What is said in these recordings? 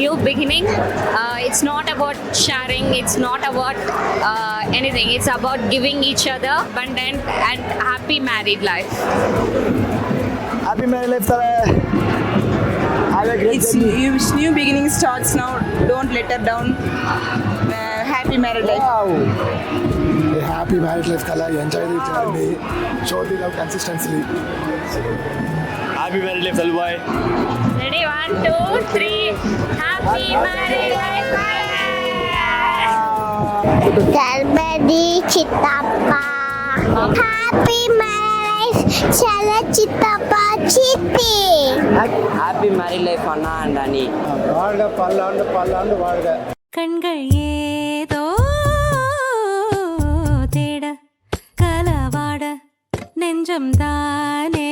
new beginning. It's not about sharing, it's not about anything. It's about giving each other abundant and happy married life. Happy married life, Tala. Have a great It's new beginning starts now. Don't let her down. Happy married life. Wow. A happy married life, Tala. Enjoy the journey. Show the love consistently. Happy married life, Talboy. Ready? 1, 2, 3. Happy married life. Talbadi Chittappa. Happy marriage, Chala Chittappa Chitti. Happy married life Anna and அனி. வாழ்க பல்லாண்டு பல்லாண்டு வாழ்க. கண்கள் ஏதோ தேட கலவாட நெஞ்சம் தானே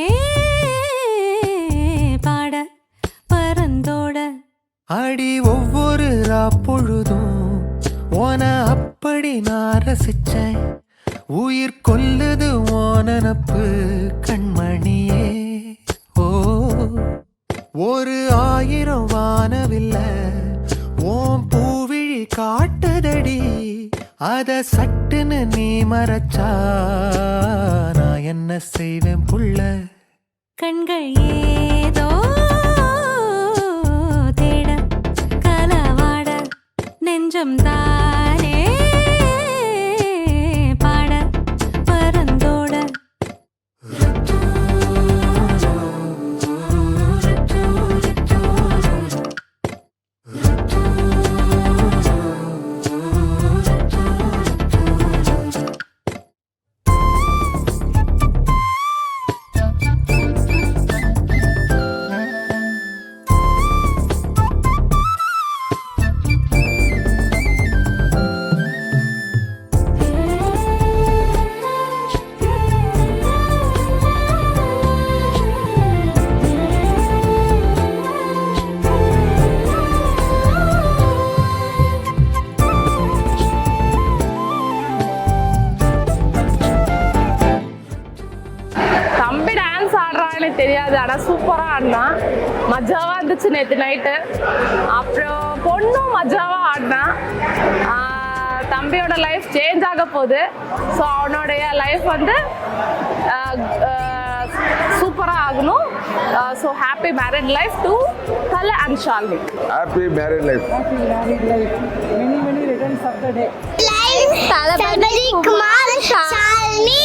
பாட பரந்தோட அடி ஒவ்வொரு பொழுதும் ஓன அப்படி நான் ரசிச்சேன். உயிர் கொல்லுது ஓனனப்பு கண்மணியே. ஓ ஒரு 1000 வானவில்ல ஓம் பூவிழி காட்டுதடி. அத சட்டுன்னு நீ மறைச்சா நான் என்ன செய்வேன் புள்ள. கண்கள் ஏதோ தேட கலவாட நெஞ்சம் தானே பாட பரந்தோட தம்பி டான்ஸ் ஆடுறான்னு தெரியாது, ஆனால் சூப்பராக ஆடினான். மஜாவாக இருந்துச்சு நேற்று நைட்டு. அப்புறம் பொண்ணும் மஜாவாக ஆடினான். தம்பியோட லைஃப் சேஞ்ச் ஆக போகுது. ஸோ அவனுடைய லைஃப் வந்து சூப்பராக ஆகணும். So happy married life to Thala and Shalini. Happy married life. Many returns of the day. Talbadi Kumar Shalini.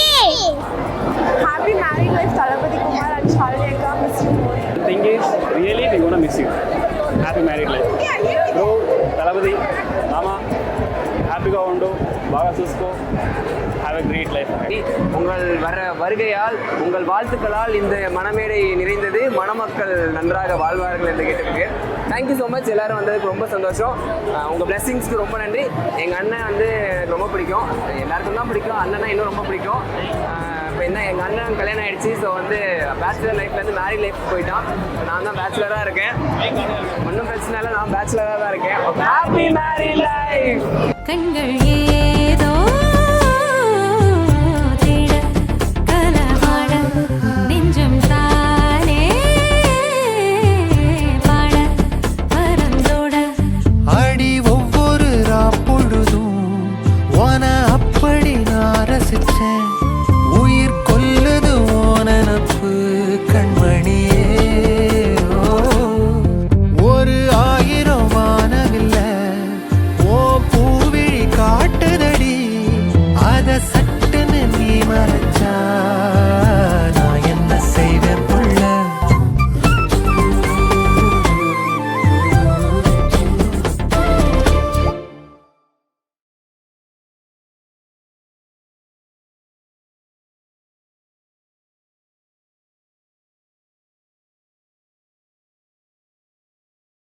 Happy married life Talabadi Kumar and Shalini Akka. Miss you more. The thing is, really, we're gonna miss you. Happy married life. Bro, Talabadi, Mama, happy ga undu, baga chusko. Have a great life. உங்கள் வருகையால் உங்கள் வாழ்த்துக்களால் இந்த மணமேடை நிறைந்தது. மணமக்கள் நன்றாக வாழ்வார்கள் என்று கேட்டிருக்கு. Thank you so much. எல்லாரும் வந்ததுக்கு ரொம்ப சந்தோஷம். உங்கள் பிளெஸிங்ஸ்க்கு ரொம்ப நன்றி. எங்கள் அண்ணன் வந்து எனக்கு ரொம்ப பிடிக்கும். எல்லாருக்கும் தான் பிடிக்கும், அண்ணனா இன்னும் ரொம்ப பிடிக்கும். இப்போ என்ன எங்கள் அண்ணன் கல்யாணம் ஆகிடுச்சு. ஸோ வந்து பேச்சுலர் லைஃப்லேருந்து மேரிட் லைஃப் போயிட்டான். நான் தான் பேச்சுலராக இருக்கேன். ஒன்றும் பிரச்சனை இல்லை, நான் பேச்சுலராக தான் இருக்கேன். Happy married life. கண்கள் ஏதோ தேட கலவாட நெஞ்சம் தானே பாட பரந்தோட அடி ஒவ்வொரு பொழுதும் ஓன அப்படி நான் ரசிச்சேன்.